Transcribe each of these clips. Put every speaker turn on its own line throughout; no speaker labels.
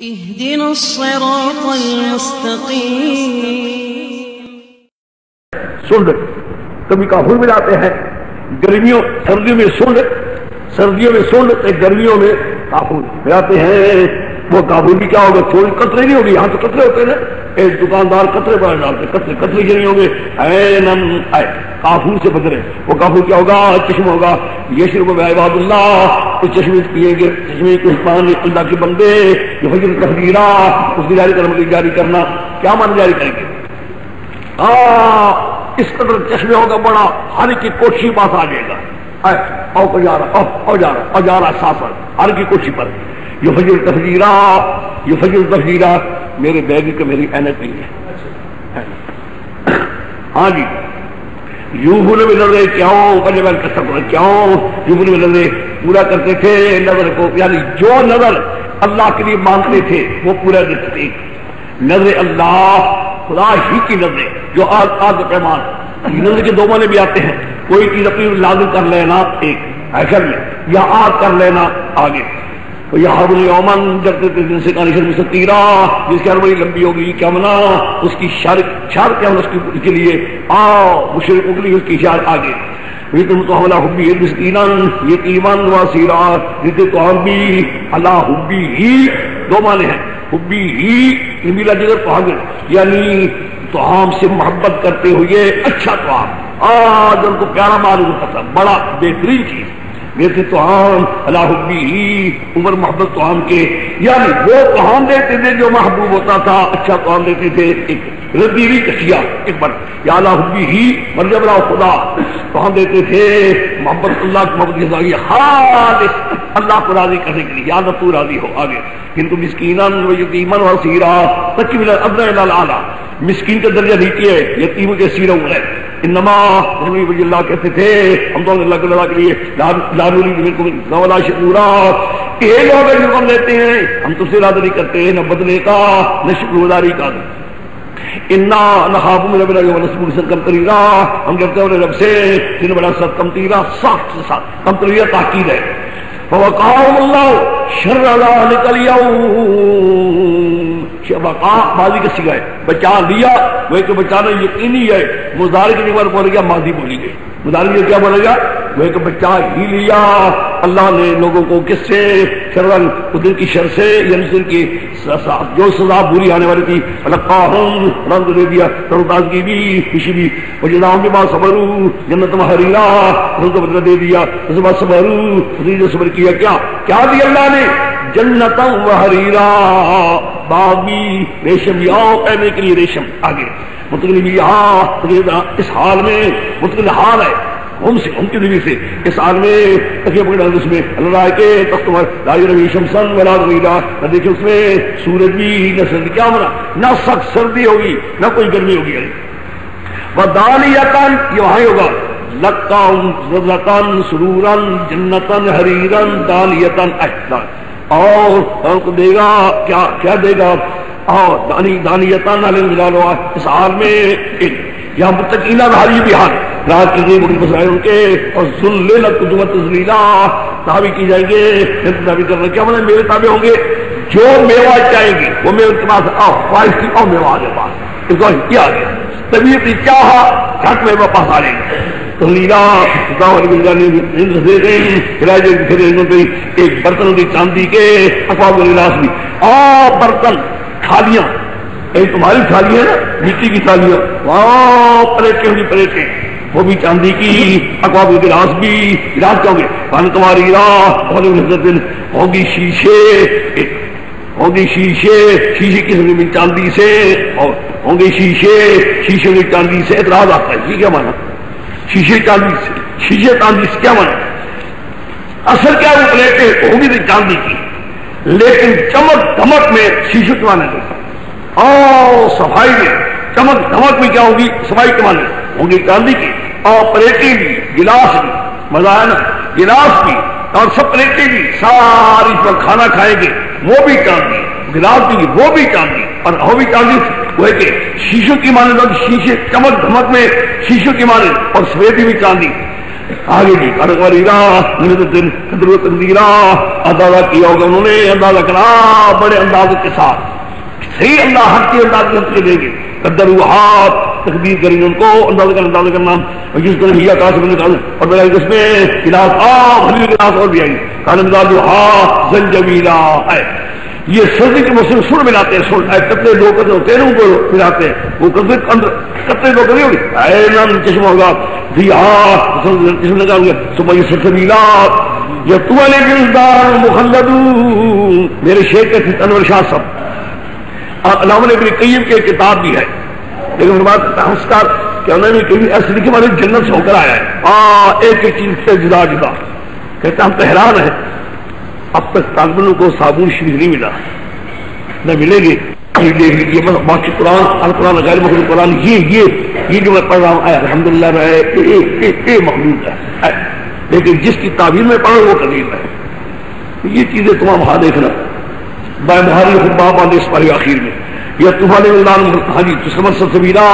اهدنا الصراط المستقيم.
سنڈ کبھی کافر میں جاتے ہیں، گرمیوں سردیوں میں سنڈ، سردیوں میں سنڈ، گرمیوں میں کافر میں جاتے ہیں. وہ کافر بھی کیا ہوگا؟ تھوڑی قطرے نہیں ہوگی، یہاں تو قطرے ہوتے ہیں نا، ایک دکاندار قطرے بڑا ڈالتے، قطرے جو نہیں ہوں گے کافور سے بدرے. وہ کافر کیا ہوگا؟ چشمہ ہوگا. یہ شرب عباد اللہ، تو چشمے پیئیں گے، چشمے کے پانی اللہ کے بندے جو فجر تحریرہ اس کی جاری کرنا. کیا مان جاری کریں گے؟ اس قدر چشمے ہوگا بڑا، ہر کی کوشش پاس آ جائے گا، او جا رہا او جا رہا او جا رہا ساتھ ہر کی کوشش پر. یہ فجر تفجیرہ، یہ فجر تفجیرہ. میرے بیگ کا میری اینک نہیں ہے. ہاں جی، یوں بولے میں لڑ رہے کیوں پہلے بال کا سب کیوں یوں بولے میں لڑ رہے پورا کرتے تھے نظر کو، یعنی جو نظر اللہ کے لیے مانگتے تھے وہ پورا دیکھتے. نظر اللہ خدا ہی کی نظریں جو آگ پیمان، نظر کے دو معنی بھی آتے ہیں. کوئی چیز اپنی لازم کر لینا ایک ایسر میں، یا آگ کر لینا آگے. تو یہ ہر یومن جب دن سے کہانی شرم ستیرہ، جس کی ہر بڑی لمبی ہوگی کیا منا اس کی شرک کیا اس کے لیے مشرقوں کے لیے اس کی شرک آگے. حبی مسکیناً یتیماً واسیرا، تو ہم بھی اللہ حبی ہی دو معنی ہیں. حبی ہی میلا جگر تو یعنی توام سے محبت کرتے ہوئے اچھا توام جو ان کو پیارا معلوم ہوتا، بڑا بہترین چیز میرے توام اللہ حبی ہی عمر محبت توام کے، یعنی وہ توام دیتے تھے جو محبوب ہوتا تھا، اچھا توام دیتے تھے. ایک ردیری کشیا ایک بار یا اللہ حبی ہی مرجب اللہ خدا توام دیتے تھے محبت اللہ کی محبت کے ذریعے خالص اللہ کو راضی کرنے کے لیے، یا اللہ تو راضی ہو آگے. کنتو مسکیناً و یتیماً و اسیرا، تکی من الادنی الی الاعلی. مسکین کا درجہ نیچے ہے، یتیم کے اسیر اوپر ہے. انما وجہ اللہ کہتے تھے ہم تو اللہ کے کے لیے لا نريد منکم ولا شکورا، یہ لوگ جو ہم لیتے ہیں ہم تو سے ارادہ نہیں کرتے نہ بدلے کا نہ شکر گزاری کا. انا نخاف من ربنا یوما عبوسا قمطريرا، ہم ڈرتے ہیں رب سے دن بڑا سخت قمطريرا، سخت سے سخت قمطريرا تاکید ہے. فوقاهم الله شر ذلك اليوم، شبقا ماضی کا سگا ہے، بچا لیا وہ کہ بچانا یقینی ہے. مضارع کی نمبر بولے گا، ماضی بولی گئی. مضارع میں کیا بولے گا؟ وہ کہ بچا ہی لیا اللہ نے لوگوں کو کس سے؟ شرن دن کی شر سے، یعنی دن کی جو سزا بری آنے والی تھی. لقاہم رنگ دے دیا، تازگی بھی خوشی بھی. وجزاہم بما صبروا جنت و حریرا، ان کو بدلہ دے دیا بما صبروا، جو صبر کیا. کیا دیا اللہ نے؟ جنت و حریرا، باغ بھی ریشم یاؤ پہننے کے لیے ریشم. آگے متقل یہاں اس حال میں متقل حال ہے ہم کی دلی سے اس حال میں تکیہ پکڑا اس میں اللہ کے تخت پر لا یروی شمسن ولا ظلیلا، نہ دیکھے اس میں سورج بھی نہ سردی. کیا ہونا؟ نہ سخت سردی ہوگی نہ کوئی گرمی ہوگی. ودانیتن یہ وہاں ہوگا لقان سرورن جنتن حریرن دانیتن احسان، اور کو دے گا کیا دے گا؟ اور دانیتن علیہ اس حال میں یہاں متقینہ بھاری بہار رات کی گئی بڑی بسائے ان کے، اور ذللت قدوت تذلیلا تابع کی جائیں گے. تابع کرنا کیا مطلب؟ میرے تابع ہوں گے، جو میوہ چاہیں گے وہ میرے کے پاس خواہش کی اور میوہ آ جائے پاس. اس کو کیا آ گیا طبیعت چاہا جھٹ میوہ پاس آ جائیں گے. تذلیلا ایک برتن ہوتی چاندی کے اقوام الناس بھی، اور برتن تھالیاں، ایک تمہاری تھالی ہے نا مٹی کی تھالیاں، وہاں پلیٹیں ہوگی پلیٹیں وہ بھی چاندی کی. اقوام گلاس بھی گلاس کیا ہوں گے؟ پان تمہاری راہ ہوگی شیشے، ہوگی شیشے کی زمین چاندی سے، اور ہوں گے شیشے کی چاندی سے. اعتراض آتا ہے یہ کیا مانا؟ شیشے چاندی سے، شیشے چاندی سے کیا مانا؟ اصل کیا وہ پلیٹیں ہوگی تو چاندی کی، لیکن چمک دھمک میں شیشے کے مانے دے. اور صفائی میں چمک دھمک میں کیا ہوگی؟ صفائی کے مانے ہوں گی چاندی کی. اور پلیٹیں بھی گلاس بھی مزہ ہے نا، گلاس بھی اور سب پلیٹیں بھی ساری پر کھانا کھائیں گے وہ بھی چاندی، گلاس بھی وہ بھی چاندی، اور وہ بھی چاندی. وہ ہے کہ شیشوں کی مانے شیشے چمک دھمک میں شیشوں کی مانے، اور سفیدی بھی چاندی. آگے جی تقدیرہ اندازہ کیا ہوگا انہوں نے، اندازہ کرا بڑے انداز کے ساتھ، صحیح اللہ ہر کی انداز کے دے گے، قدروہات تقدیر کریں ان کو اندازہ کرنا، اور جس طرح ہی آکاش میں نکال اور بجائے اس میں کلاس خلیل کلاس اور بھی آئی کان مزاجہا زنجبیلا ہے، یہ سردی کے موسم سر ملاتے ہیں، سر کتنے دو کتنے ہوتے ہیں ان کو ملاتے ہیں، وہ کتنے اندر کتنے دو کتنے ہوگی اینن چشمہ ہوگا دیہا چشمہ لگا ہوگا صبح یہ سلسبیلا یا طوالے گلدار مخلدون، میرے شیخ کے انور شاہ صاحب علامہ ابن قیم کی کتاب بھی ہے، لیکن بات ہنسکار کہ انہوں نے کبھی ایسے لکھے ہمارے جنت سے ہو کر آیا ہے، ایک ایک چیز سے جدا جدا، کہتے ہم تو حیران ہیں اب تک طالب علموں کو صابن شریف نہیں ملا، نہ ملے گی، دیکھ لیجیے باقی قرآن القرآن غیر مخلوق قرآن یہ جو میں پڑھ رہا ہوں الحمدللہ یہ مخلوق ہے، لیکن جس کی تعبیر میں پڑھ وہ قدیم ہے، یہ چیزیں تمام وہاں دیکھنا بائے بہاری خباب آنے اس پاری آخر میں یا تمہارے ولدان حاجی تسمر سبسبیلا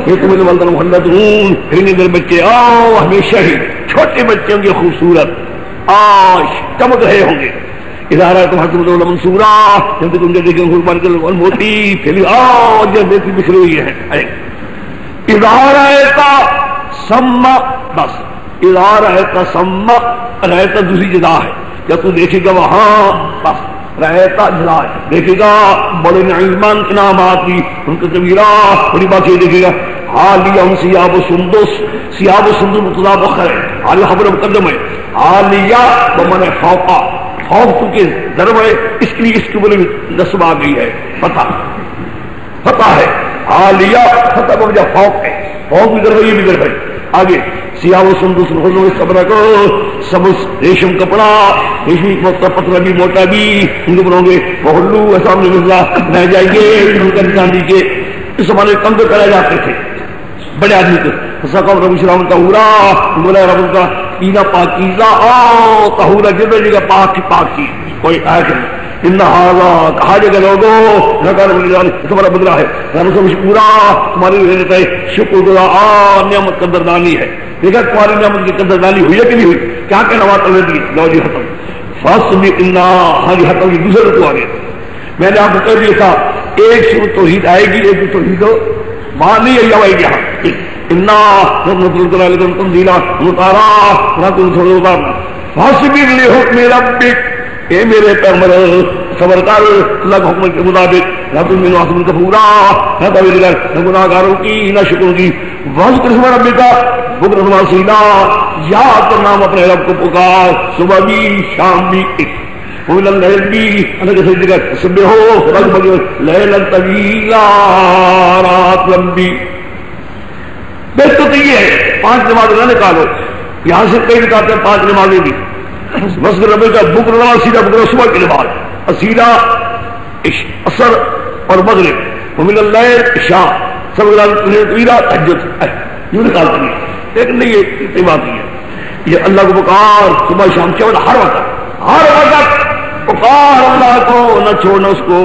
یہ تمہیں ولدان محلدون، پھر دل بچے آؤ ہمیشہ ہی چھوٹے بچے ہوں گے خوبصورت آج چمک رہے ہوں گے، ادارہ تمہارے منصورہ جب تم نے دیکھیں قربان کر موتی پھیلی آج جب بیٹی بکھری ہوئی ہے، ادارہ کا سما بس ادارہ کا سما رہتا دوسری جدا ہے، جب تو دیکھے گا وہاں بس رہتا جدا ہے، دیکھے گا بڑے نعیمان انعامات بھی ان کا کبیرہ بڑی بات یہ دیکھے گا عالیہ سیاب و سندس مطلع بخر ہے، عالیہ خبر مقدم ہے، عالیہ بمن فوقا خوف چونکہ ضرب ہے اس کے لیے اس کے بولے نصب آ گئی ہے، فتح ہے، عالیہ فتح بمجھا فوق ہے، فوق بھی ضرب ہے یہ بھی ضرب ہے، آگے سیاہ و سندس صبر کو سبز ریشم کپڑا ریشمی پتلا بھی موٹا بھی ان کو بناؤں گے بہلو سامنے مزلہ رہ جائیے چاندی کے اس زمانے کم تو کرائے جاتے تھے بڑے آدمی کو سقم رب شرام طہورا مولا رب کا پینا پاکیزہ طہورا جدہ جگہ پاکی کوئی آیت نہیں ان ہاذا کہا جگہ لوگو نکار ملیان تمہارا بدلہ ہے رحمت مشکورا تمہاری رہتا ہے شکر دعا نعمت قدردانی ہے، دیکھا تمہاری نعمت کی قدردانی ہوئی ہے کہ نہیں ہوئی، کیا کہ نوات اللہ دی لو جی ختم فاصبی انہا ہاں جی ختم کی دوسرے رکو آگے میں نے آپ کو کہہ دیا تھا ایک شروع توحید آئے گی ایک توحید وہاں نہیں آئی آئے گی انہا رحمت اللہ علیہ تنزیلہ مطارا رحمت اللہ علیہ فاصبی لحکم ربک اے میرے پیغمبر صبر کر اللہ کے حکم کے مطابق نہ تم من واسم کفورا نہ طویل کر نہ گناہگاروں کی نہ شکر کی وذکر اسم ربک بکرۃ واصیلا یاد کر نام اپنے رب کو پکار صبح بھی شام بھی ومن اللیل بھی اللہ کے سجدے کر سبحو رب لیلا طویلا رات لمبی بہتر تو یہ ہے 5 نمازیں نہ نکالو یہاں سے کئی نکالتے ہیں 5 نمازیں بھی مسجد ربی کا بکرہ سیدھا بکرہ صبح کے نماز سیدھا عصر اور مغرب ومن اللیل عشاء سب طویلا تہجد یوں نکالتے ہیں، لیکن نہیں یہ اتنی بات نہیں ہے، یہ اللہ کو پکار صبح شام چاہے ہر وقت پکار اللہ کو نہ چھوڑنا اس کو،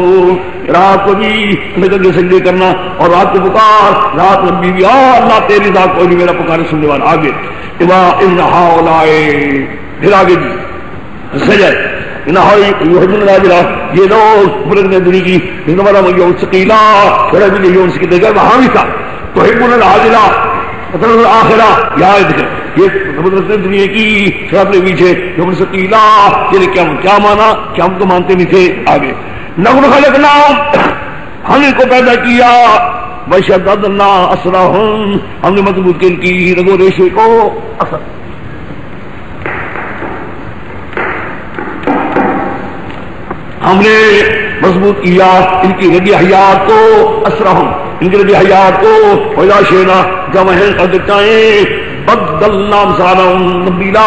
رات کو بھی نکل کے سجدے کرنا اور رات کو پکار رات لمبی بھی اللہ تیری ذات کوئی نہیں میرا پکار سننے والا، آگے اذا ان ہؤلاء پھر آگے بھی سجد یہ لوگ بلند دنیا کی یوم ثقیلا تھوڑا بھی یوم سے دے گا وہاں بھی تھا تو حکم العاجلہ مطلب الآخرہ یاد کر یہ دنیا کی تھوڑا اپنے پیچھے یوم ثقیلا یعنی کیا مانا کیا ہم کو مانتے نہیں تھے، آگے نحن خلقناہم ہم ان کو پیدا کیا وشددنا اسرہم ہم نے مضبوط کی ان کی رگو ریشے کو اثر ہم نے مضبوط کیا ان کی رگی حیات کو اسرہم ان کی رگی حیات کو وَإِذَا شِئْنَا جب ہیں قد چاہیں بدلنا امثالہم تبدیلا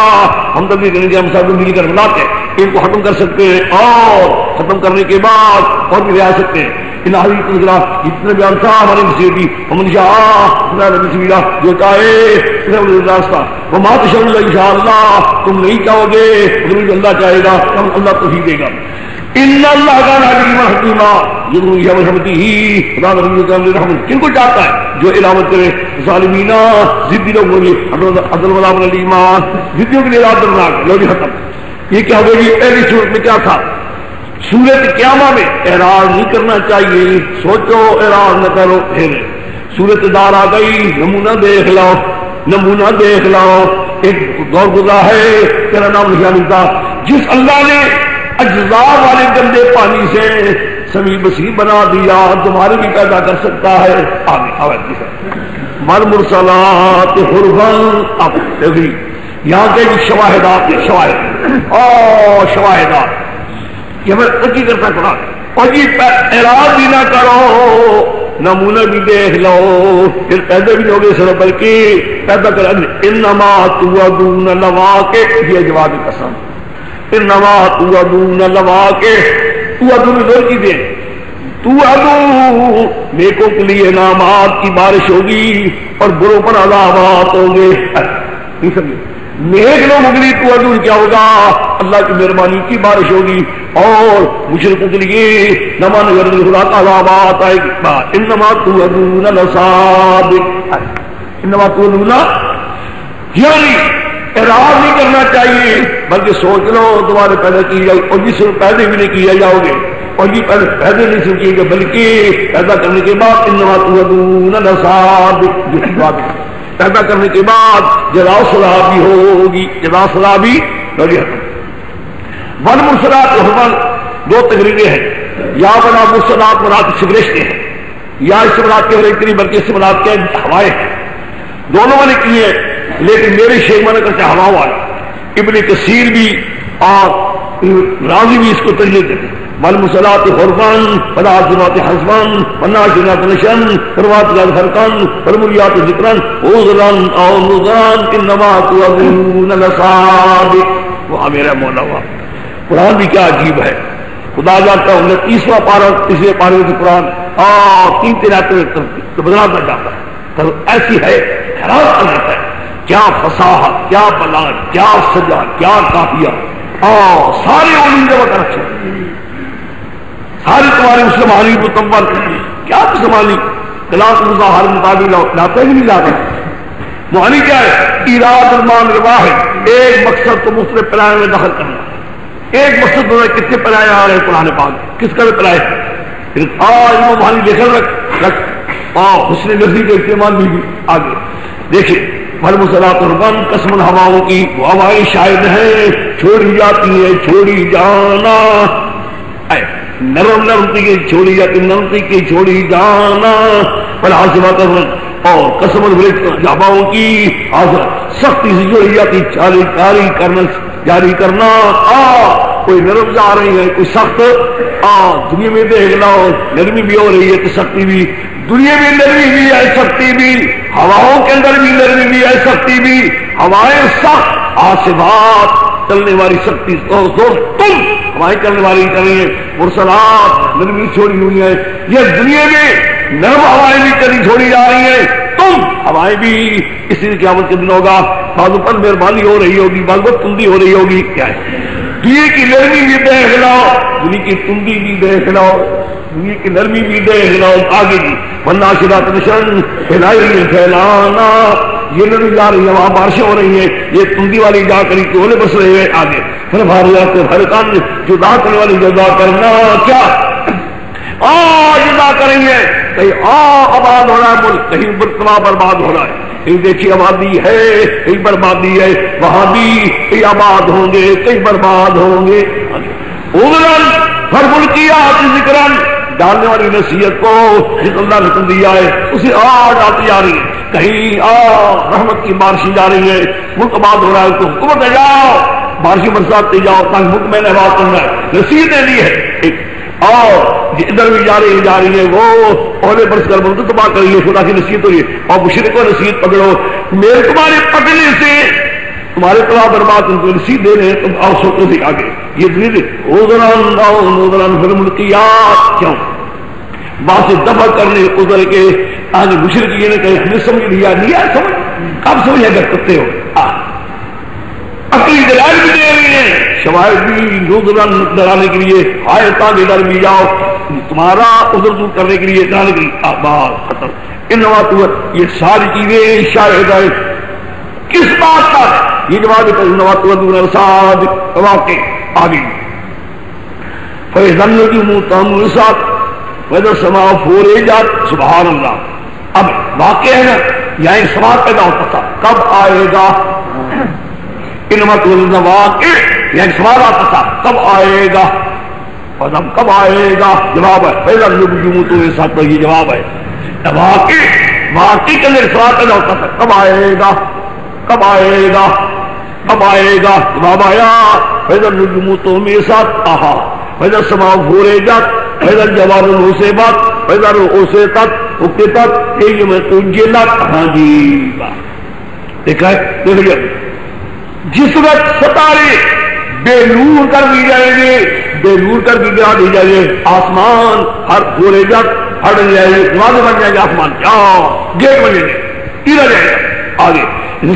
ہم تبدیل کرنے کے امثال تبدیل کر بناتے ہیں ان کو ختم کر سکتے ہیں اور ختم کرنے کے بعد اور بھی رہا سکتے ہیں ان حدیث نظرہ جتنے بیان تھا ہمارے مسیح بھی ومن شاء سبیلا جو چاہے راستہ وما تشاءون الا انشاء اللہ تم نہیں چاہو گے مگر اللہ چاہے گا ہم اللہ توفیق دے گا ان اللہ کا علیم حکیما یہ رحمتی ہی خدا رحمت کن کو چاہتا ہے جو علامت کرے ظالمین ضدی لوگوں نے عدل ولا علیما ضدیوں کے لیے درناک لو جی ختم. یہ کیا ہوگا جی پہلی صورت میں کیا تھا سورت قیامہ میں اعراض نہیں کرنا چاہیے سوچو اعراض نہ کرو. پھر سورت دار آ گئی نمونہ دیکھ لو نمونہ دیکھ لو. ایک دور گزرا ہے تیرا نام لکھا ملتا جس اللہ نے اجزاء والے گندے پانی سے سمیع بصیر بنا دیا تمہارے بھی پیدا کر سکتا ہے. آگے المرسلات غلام. اب یہاں کے شواہدات شواہدات یہ میں ترقی کرتا تھا اور یہ اعراض بھی نہ کرو نمونہ بھی دیکھ لو پھر پیدا بھی ہوگے سر بلکہ پیدا کر انما توعدون لواقع. یہ جواب قسم انما توعدون لواقع. توعدون دور کی دیں توعدون نیکوں کے لیے انعامات کی بارش ہوگی اور بروں پر عذابات ہوں گے. نہیں سمجھے نیک لوگوں کے لیے توعدون کیا ہوگا اللہ کی مہربانی کی بارش ہوگی اور مشرکوں کے لیے نمان خدا کا عذابات آئے گی. انما توعدون لصادق. انما توعدون یعنی اعراض نہیں کرنا چاہیے بلکہ سوچ لو تمہارے پیدا کی جائے اور جس پیدا بھی نہیں کیا جاؤ گے اور یہ پیدا نہیں سوچیے گا بلکہ پیدا کرنے کے بعد انما توعدون لصادق. پیدا کرنے کے بعد جزا صلاح بھی ہوگی جزا صلاح بھی ہوگی. والمرسلات دو تقریریں ہیں یا بنا مرسلات مراد سگریشتے ہیں یا اس سے مراد کے نہیں بلکہ اس سے مراد کے ہوائیں ہیں. دونوں میں نے کیے لیکن میرے شیخ میں نے کرتے ہوا والا ابن کثیر بھی اور راضی بھی اس کو ترجیح دیتے. والمرسلات غرقاً والعاصفات عصفاً والناشرات نشراً والمرسلات فرقاً والمرسلات ذکراً عذراً او نذراً انما توعدون لصادق. وہ میرا مولا ہوا. قرآن بھی کیا عجیب ہے. خدا جانتا ہوں نے 30واں پارہ تیسرے پارے سے قرآن تین آیتیں بدلاتا جاتا ہے تو ایسی ہے حیران کر دیتا ہے. کیا فصاحت کیا بلاغت کیا سجا کیا قافیہ سارے علوم جمع کر رکھے ساری تمہاری مسلمانی متمر کیا مسلمانی کلاس مظاہر مطابق لاتے ہی نہیں لاتے. معنی کیا ہے ایراد المان الواحد ایک مقصد کو مختلف پلائے میں دخل کرنا. ایک مقصد ہونا کتنے پلائے آ رہے ہیں قرآن پاک کس کا بھی پلائے پھر معنی لکھل رکھ حسن لفظی کا استعمال بھی آگے دیکھیں. والمرسلات غرقاً قسم ہواؤں کی وہ ہوائیں شاید ہیں چھوڑی جاتی ہیں چھوڑی جانا نرم نرمتی کی چھوڑی جاتی نرمتی کی چھوڑی جانا. والعاصفات اور قسم ہواؤں کی سختی سے چھوڑی جاتی کاری کرنا جاری کرنا. کوئی نرم جا رہی ہے کوئی سخت دنیا میں دیکھ لو نرمی بھی ہو رہی ہے تو سختی بھی دنیا میں نرمی بھی ہے سختی بھی ہواؤں کے اندر بھی نرمی بھی ہے سختی بھی. ہوائیں سخت عاصفات چلنے والی سختی تم ہوائیں چلنے والی کر رہی ہیں. مرسلات نرمی چھوڑی ہوئی ہے. یہ دنیا میں نرم ہوائیں بھی چلی چھوڑی جا رہی ہیں تم ہوائیں بھی اسی قیامت کے دن ہوگا بعض پر مہربانی ہو رہی ہوگی بعض پر تندی ہو رہی ہوگی. کیا ہے دنیا کی نرمی بھی دیکھ لو دنیا کی تندی بھی دیکھ لو دنیا کی نرمی بھی دیکھ لو. آگے بھی والناشرات نشرًا پھیلائی رہی ہے پھیلانا. یہ نرمی جا رہی ہے وہاں بارشیں ہو رہی ہیں یہ تندی والی جا کری کہ اولے بس رہے ہیں. آگے پھر فرقاً جدا کرنے والی جدا کرنا. کیا جدا کریں گے کہیں آباد ہو رہا ہے ملک کہیں برتما برباد ہو رہا ہے کہیں دیکھیے آبادی ہے کہیں بربادی ہے وہاں بھی کہیں آباد ہوں گے کہیں برباد ہوں گے. ذکرن ڈالنے والی نصیحت کو جس اللہ نے تم دیا ہے اسے آج آتی جا رہی ہے کہیں رحمت کی بارشیں جا رہی ہے ملک آباد ہو رہا ہے تو حکومت ہے جاؤ بارشیں برساتے جاؤ تاکہ ملک میں آباد کرنا ہے. نصیحتیں دی ہے اور ادھر بھی جا رہی ہے وہ اولے برس کر ملک تباہ کریے خدا کی نصیحت ہوئی اور مشرق کو نصیحت پکڑو میرے تمہارے پکڑنے سے تمہارے طرح برباد ان کو نصیحت دے رہے ہیں تم آؤ سوچو سے آگے. یہ ملکیات کیوں بات سے دفع کرنے ادھر کے آج مشرق یہ نے کہیں ہمیں سمجھ لیا نہیں آج سمجھ کب سمجھ اگر کرتے ہو عقلی دلائل بھی دے رہی ہیں شواہد بھی نذرا ڈرانے کے لیے، آیتان ادھر بھی جاؤ تمہارا عذر دور کرنے کے لیے، ڈرانے کے لیے آباد ختم۔ انواتور یہ ساری چیزیں شاہد ہے کس بات کا؟ یہ جواب انواتور ساتھ واقع آگے فیضن کی منہ ساتھ ویدر سما فورے جات، سبحان اللہ۔ اب واقع ہے نا یہاں ایک سوال پیدا ہوتا تھا کب آئے گا؟ انواتور واقع یہاں ایک سوال آتا تھا کب آئے گا؟ اور اب کب آئے گا؟ جواب ہے فیضن کی منہ ساتھ، یہ جواب ہے واقع کے لیے سوال پیدا ہوتا تھا کب آئے گا، کب آئے گا، کب آئے گا؟ جواب آیا فیضا النجوم تو میں ساتھ آہا فیضا سما بھورے جات فیضا جوار الحسے بات فیضا اسے تک اکتے تک یہ میں تجھے لات۔ ہاں جی دیکھا ہے، دیکھئے جس وقت ستارے بے نور کر دی جائیں گے، بے نور کر دی جائیں گے، آسمان ہر بھورے جات ہٹ جائے گے، دروازے بن جائیں گے، آسمان کیا گیٹ بنے گے، ادھر جائے گا آگے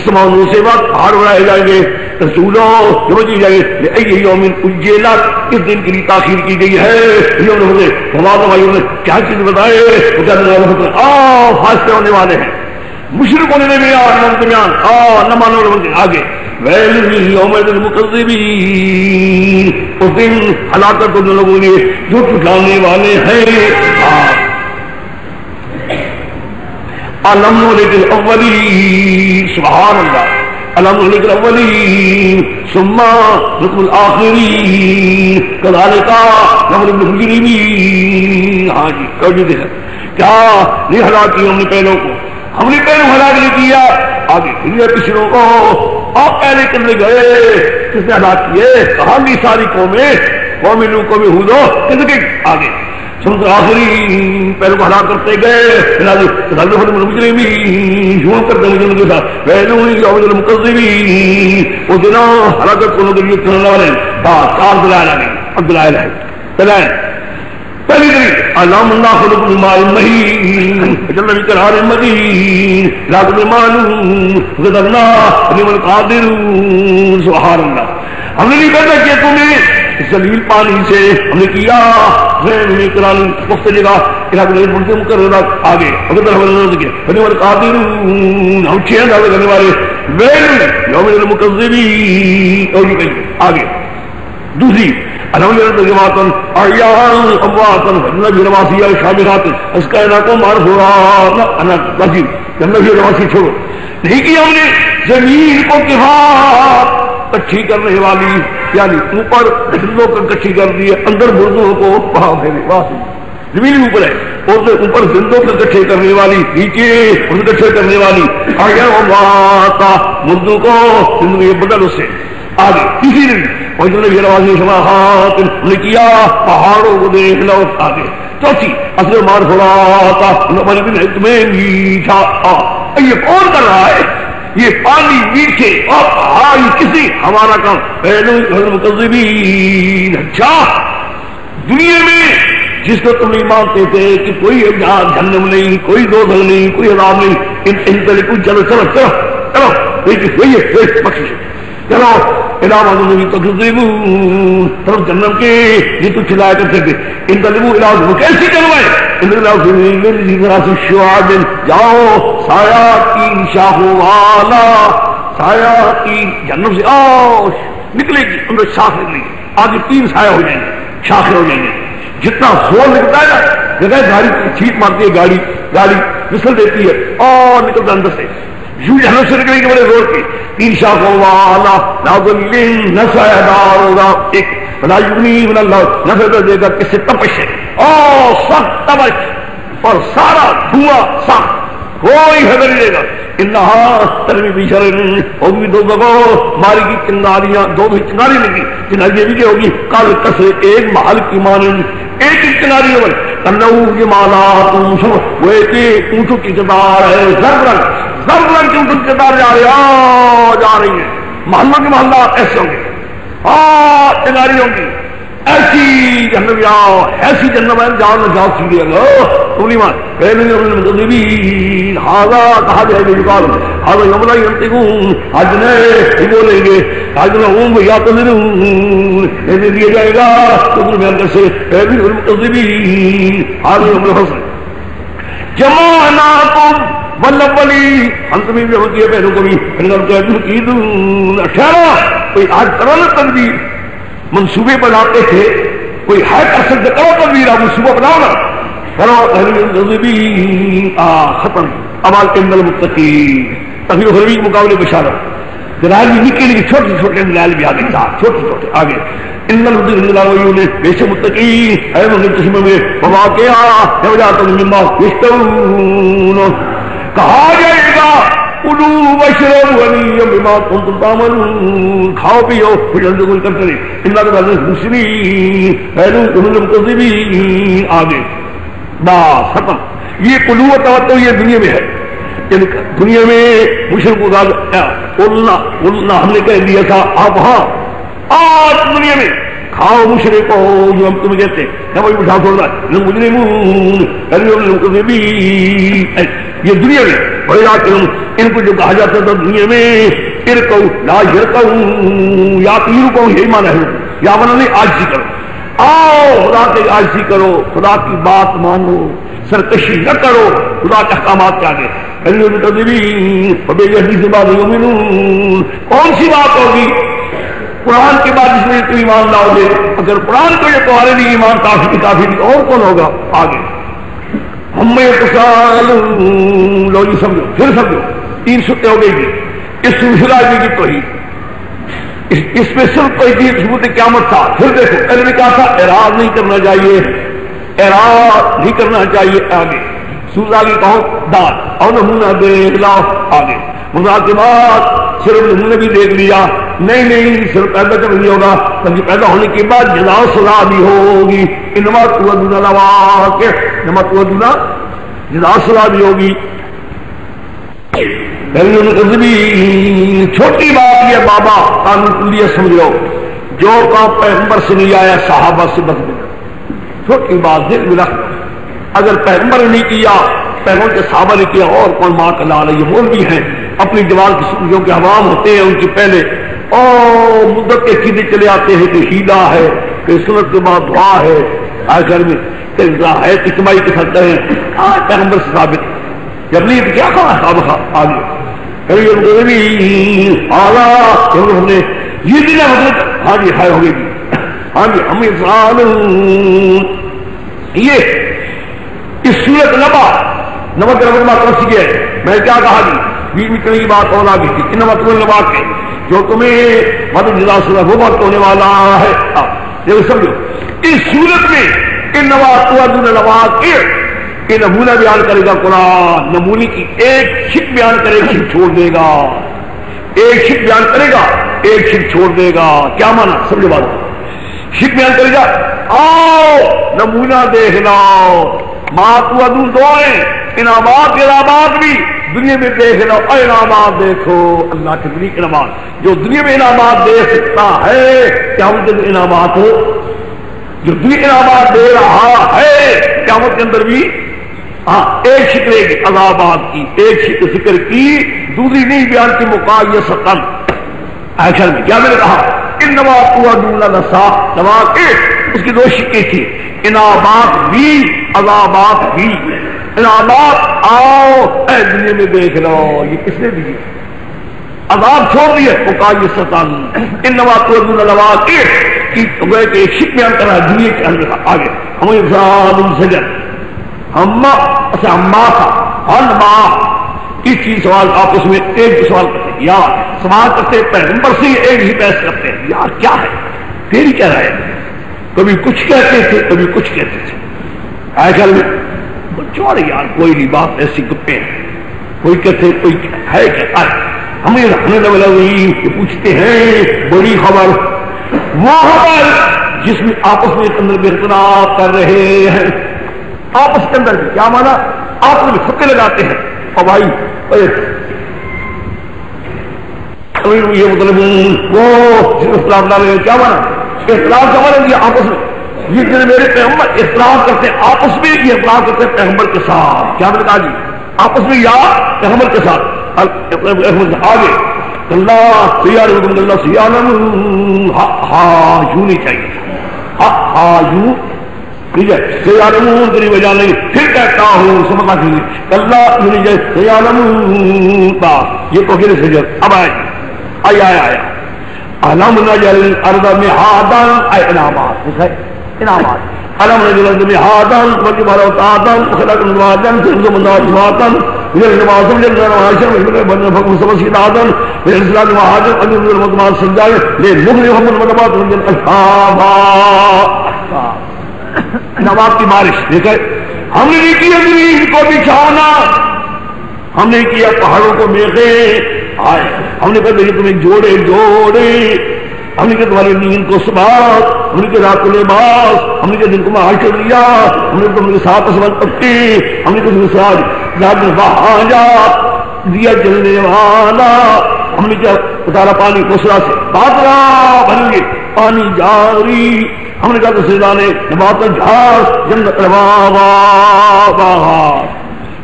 سمان سے بات پہاڑ بڑھائے جائیں گے، رسولوں سمجھ جائیں گے یوم اجلت، اس دن کے لیے تاخیر کی گئی ہے۔ نے کیا چیز بتائے؟ فاصلے ہونے والے ہیں مشرکوں نے درمیان نہ ماننے والے آگے ویل یوم المکذبین، اس دن ہلاکت ان لوگوں نے جو ٹھکرانے والے ہیں۔ الم نہلک الاولین، سبحان اللہ، الم نہلک الاولین ثم نتبع الاخرین کذالک نخرج المجرمین۔ ہاں جی کبھی دیکھا کیا نہیں ہلاک کیا ہم نے پہلوں کو، ہم نے پہلوں ہلاک نہیں کیا، آگے پھر پچھلوں کو آپ پہلے کرنے گئے، کس نے ہلاک کیے؟ کہاں بھی ساری قومیں، قوم نوح قوم ہود کس کے آگے سمجھ آخری پہلے کو ہلاک کرتے گئے، مجرمین شروع کرتے مجرم کے ساتھ ویلون یوم المکذبین، اس دن ہلاکت کو کے لیے کرنے والے چار دلائل آگے۔ اب دلائل ہے دلائل پہلی دلیل علام اللہ خلق الماء المہین جل بقرار مدین لاکن معلوم غدرنا لمن قادرون، سبحان اللہ۔ ہم نے نہیں پیدا کیا تمہیں ذلیل پانی سے، ہم نے کیا قرآن وقت جگہ علاقے مقررہ آگے قادرون، ہم 6 اندازہ کرنے والے ویل یوم المکذبین اور آگے۔ دوسری الحمد للہ احیاء امواتا جنبی رواسیہ شامرات اس کا علاقوں معرفورات جنبی رواسی چھوڑو نہیں کیا ہم نے زمین کو کفات کچھی کرنے والی، یعنی اوپر زندوں کو کچھی کر دی ہے، اندر مردوں کو وہاں پھیلے، وہاں زمین اوپر ہے اور اوپر زندوں کو کچھے کرنے والی، نیچے ان کچھے کرنے والی آگے واتا مردوں کو زندگی بدل اس سے آگے۔ تیسری دن اور جنہوں نے روازی سماحات نے کیا پہاڑوں کو دیکھ لو آگے۔ چوتھی اصل مارفولاتا نمبر بن حکمیں میٹھا، یہ کون کر رہا ہے؟ یہ پانی میٹھے اور پہاڑی کسی ہمارا کام پہلو مکذبین۔ اچھا دنیا میں جس کو تم نہیں مانتے تھے کہ کوئی جہنم نہیں، کوئی دوزخ نہیں، کوئی عذاب نہیں، ان سے کوئی چلو چلو چلو چلو وہی ہے بخشش، چلو الہ تکذبون، طرف جہنم کے یہ تو چلایا کرتے تھے، ان طلبوا الہ کیسے چلوائے؟ جاؤ سایاتین شاخوں والا، سایاتین جہنم سے آؤ نکلے گی، اندر شاخ نکلے گی، آگے 3 سایہ ہو جائیں گے، شاخیں ہو جائیں گے۔ جتنا زور لگتا ہے نا، جگہ گاڑی چھیٹ مارتی ہے، گاڑی پھسل دیتی ہے اور نکلتا اندر سے، یوں جہنم سے نکلے گی بڑے زور کی، 3 شاخوں والا، لا ظل نہ سایہ دار ہوگا، ایک بلا یغنی من اللہ نفع دے گا، کس سے تپش ہے اور سخت تپش اور سارا دھواں سخت، کوئی حضر نہیں دے گا۔ انہا ترمی بشرن ہوگی دو دگو ماری کی چنگاریاں، 2 چنگاری لگی، چنگاری بھی کیا ہوگی؟ کل کسے ایک محل کی مانند، ایک چنگاری ہوگی تنہو یہ مالات وہ ایک اونٹوں کی چدار ہے، زربرن کی اونٹوں کی چدار جا رہی ہیں، محلوں کے محلات ایسے ہوں گے، چنگاری ہوں گی ایسی جہنم جاؤ، ایسی جہنم ہے جاؤ نہ جاؤ سیدھے المرسلین ہذا کہا جائے گا یقال ہذا یوم لا ینطقون، آج نہیں بولیں گے، آج نہ یعتذرون انہیں دیا جائے گا تو میں اندر سے المکذبین ہذا یوم الحسن جمعناکم والاولین، انت میں بھی ہوتی ہے پہلوں کو بھی ٹھہرا کوئی آج کرو نا تدبیر، منصوبے بناتے تھے کوئی ہے اصل سے کرو تدبیر، آپ منصوبہ بناؤ نا کرو ختم امال کے اندر المتقین تفسیر غربی کے مقابلے بشارت دلائل بھی نکلے لیکن چھوٹے چھوٹے دلائل بھی آگے ساتھ چھوٹے چھوٹے آگے ان المتقین بے شک متقین ہے مگر چشمے میں مواقع مما یشترون، کہا جائے گا کلوا واشربوا ہنیئا بما کنتم تعملون، کھاؤ پیو پھر جلد کوئی کرتے رہے ان اللہ تعالی مسلمین المکذبین آگے بس ختم. یہ کلو تو یہ دنیا میں ہے، دنیا میں مشرکوں کا ہم نے کہہ دیا تھا آپ ہاں آج دنیا میں کھاؤ مشرک ہو جو ہم تمہیں کہتے ہیں وہی اٹھا چھوڑ رہا یہ دنیا میں بڑے ان کو جو کہا جاتا تھا دنیا میں ارکو لا یرکو یا تیرکو یہی مانا ہے یا مانا نہیں آجزی کرو، آؤ خدا کے آجزی کرو، خدا کی بات مانو، سرکشی نہ کرو خدا کے احکامات کے آگے. کون سی بات ہوگی قرآن کے بعد اس میں تو ایمان لاؤ گے؟ اگر قرآن کو یہ تمہارے لیے ایمان کافی نہیں اور کون ہوگا آگے؟ ہم لو جی سمجھو پھر سمجھو 3 سطح ہو گئی تھی اس سلسلہ کی توحید، اس میں صرف توحید ثبوت قیامت تھا. پھر دیکھو پہلے نے کہا تھا اعراض نہیں کرنا چاہیے، اعراض نہیں کرنا چاہیے آگے سوز آگے کہو دار اور نمونہ دیکھ لاؤ آگے مذاکرات صرف نمونہ بھی دیکھ لیا نہیں صرف پیدا کر نہیں ہوگا بلکہ پیدا ہونے کے بعد جزا و سزا بھی ہوگی. انما توعدون لواقع، انما توعدون جزا و سزا بھی ہوگی. چھوٹی بات یہ بابا قانون کلیہ سمجھ لو، جو کام پیغمبر سے نہیں آیا صحابہ سے بس چھوٹی بات دل میں رکھ. اگر پیغمبر نہیں کیا پیغمبر کے صحابہ نے کیا اور کون ماں کا لال ہے. یہ مولوی ہیں اپنی دیوار کی جو کہ عوام ہوتے ہیں ان کے پہلے اور مدت کے عقیدے چلے آتے ہیں کہ ہیلا ہے کہ سنت کے بعد دعا ہے آخر میں ہے اجتماعی کے ساتھ ہیں پیغمبر سے ثابت جب نہیں تو کیا کہا صاحب آگے ہم نے یہ دن مطلب ہاں جی ہائے ہوگی ہاں جی ہم انسان یہ اس صورت نمک ربط بات کر سکے میں کیا کہا جی بیچ میں کئی بات اور آگے تھی ان مطلب نماز کے جو تمہیں مدد جزا سزا وہ وقت ہونے والا ہے. یہ سمجھو اس صورت میں ان نماز کے نمونہ بیان کرے گا قرآن، نمونے کی ایک شک بیان کرے گا شک چھوڑ دے گا، ایک شک بیان کرے گا ایک شک چھوڑ دے گا. کیا مانا سمجھو بات شک بیان کرے گا آؤ نمونہ دیکھ لاؤ ماتوعدون دعائیں انعامات بھی دنیا میں دیکھ لو. انعامات دیکھو اللہ کے دنیا کے انعامات جو دنیا میں انعامات دے سکتا ہے قیامت کے اندر انعامات ہو جو دنیا انعامات دے رہا ہے قیامت کے اندر بھی ہاں ایک شکر ہے عذابات کی ایک شکر ذکر کی دوسری نہیں بیان کی مقایستاً. آخر میں کیا میں نے کہا انما توعدون لصادق اس کی 2 شکیں تھی انعامات بھی عذابات بھی. انعامات آؤ اے دنیا میں دیکھ لو یہ کس نے دی عذاب چھوڑ دیے مقایستاً انما توعدون لواقع کی کہ شک بیان کر رہا ہے دنیا کے اندر آگے ہم انسان سجن ہم اچھا ہما تھا ہنما اس چیز سوال آپ اس میں ایک بھی سوال کرتے ہیں یا سوال کرتے پیغمبر سے ایک ہی بحث کرتے ہیں یار کیا ہے پھر ہی کہہ رہے ہیں کبھی کچھ کہتے تھے کبھی کچھ کہتے تھے. آئے خیال میں چوڑ یار کوئی نہیں بات ایسی گپے ہیں کوئی کہتے کوئی ہے کہتا ہے ہمیں رکھنے والی پوچھتے ہیں بڑی خبر وہ خبر جس میں آپس میں ایک اندر اختلاف کر رہے ہیں آپس کے اندر کیا مانا آپس میں فتح لگاتے ہیں اور بھائی یہ مطلب وہ جس اختلاف ڈالے کیا مانا اختلاف کا مطلب یہ آپس میں، یہ جو میرے پیغمبر اختلاف کرتے ہیں آپس میں، یہ اختلاف کرتے ہیں پیغمبر کے ساتھ. کیا میں نے کہا جی؟ آپس میں یا پیغمبر کے ساتھ. آگے اللہ سیالم اللہ سیالم ہاں یوں نہیں چاہیے، ہاں یوں ٹھیک ہے. سیالمون تیری وجہ نہیں، پھر کہتا ہوں سمجھنا چاہیے اللہ یوں نہیں چاہیے سیالمون بات. یہ تو پھر سجد اب آیا آیا علم نجل الارض مہادا اے انعامات انعامات علم نجل الارض مہادا والجبال اوتادا وخلقنا ازواجا تخرج من ازواجا من الناس من الناس من بني فكم سبسيدادا من الاسلام وهاجر ان من المضمات سجاي لنغنيهم المضمات من الاشهاب. نواب کی بارش دیکھے ہم نے نہیں کیا زمین کو بچھانا، ہم نے کیا پہاڑوں کو میخے آئے، ہم نے کہا تمہیں جوڑے جوڑے، ہم نے کہا تمہاری نیند کو سبات، ہم نے کہا رات کو لباس، ہم نے کہا دن کو معاشر لیا، ہم نے تم کے ساتھ اسمت پکتی، ہم نے کہا تم کے ساتھ رات میں بہاجا دیا جلنے والا، ہم نے کیا اتارا پانی کوسرا سے بادرا بن گئے پانی جاری، ہم نے کہا تو سیدانے نبات جھاس جنت روا.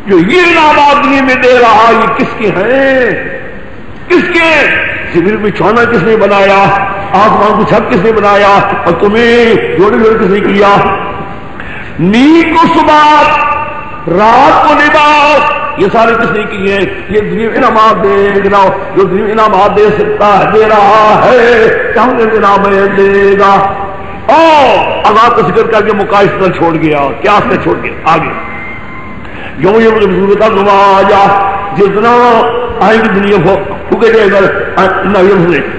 جو یہ انعامات دنیا میں دے رہا یہ کس کے ہیں؟ کس کے؟ زمین بچھونا کس نے بنایا؟ آسمان کو چھت کس نے بنایا؟ اور تمہیں جوڑے جوڑے کس نے کیا؟ نیند کو صبح رات کو لباس یہ سارے کس نے کیے؟ یہ دنیا انعامات دے گا، جو دنیا انعامات دے سکتا ہے دے رہا ہے کہ ہم نے انعام دے گا. اور آزاد کا ذکر کر کے مقاصد چھوڑ گیا، کیا سے چھوڑ گیا؟ آگے یوں یہ ضرورت نمایا جتنا آئے گی دنیا کو پھکے جائے گا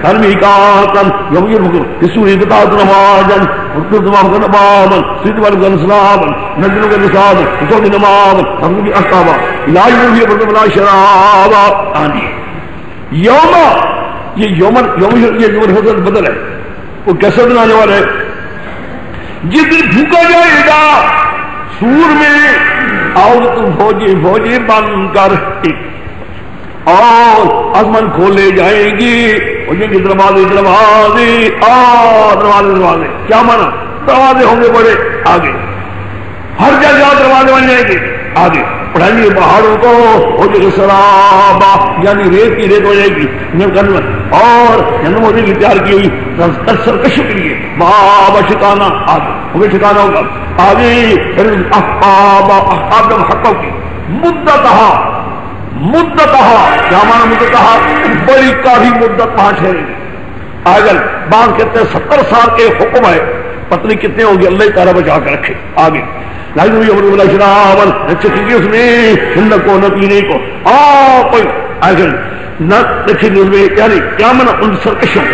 ہر میں کا کم یوں یہ سوری بتا نمازن تمام کا نمامن سید والے کا نسلامن نجلوں کا نساد حسون نمامن ہم بھی احکامہ لا یوں یہ بلا شرابا آنی یوم یہ یوم حضرت بدل ہے. وہ کیسے دن آنے والا ہے؟ جس دن پھونکا جائے گا سور میں اور تم فوجی بن کر اور آسمان کھولے جائیں گی دروازے دروازے اور دروازے کیا مانا؟ دروازے ہوں گے بڑے آگے، ہر جگہ دروازے بن جائیں گے. آگے پڑھائیں گے پہاڑوں کو ہو جائے سرابا یعنی ریت کی ریت ہو جائے گی اور جنم ہونے کی تیار کی ہوئی سرکشوں کے لیے بابا ٹھکانا آگے ہمیں ٹھکانا ہوگا. آگے احقاب جب حقوں کی مدتہا کیا مانا مدتہا؟ بڑی کافی مدت وہاں ٹھہرے گی. اگر بعض کہتے ہیں 70 سال کے حکم ہے، پتہ نہیں کتنے ہوگی، اللہ تعالیٰ بچا کے رکھے. آگے شرابن رکھے گی اس میں نہ کو نہ پینے کو آگے نہ رکھے گی اس میں، یعنی کیا مانا ان سرکشوں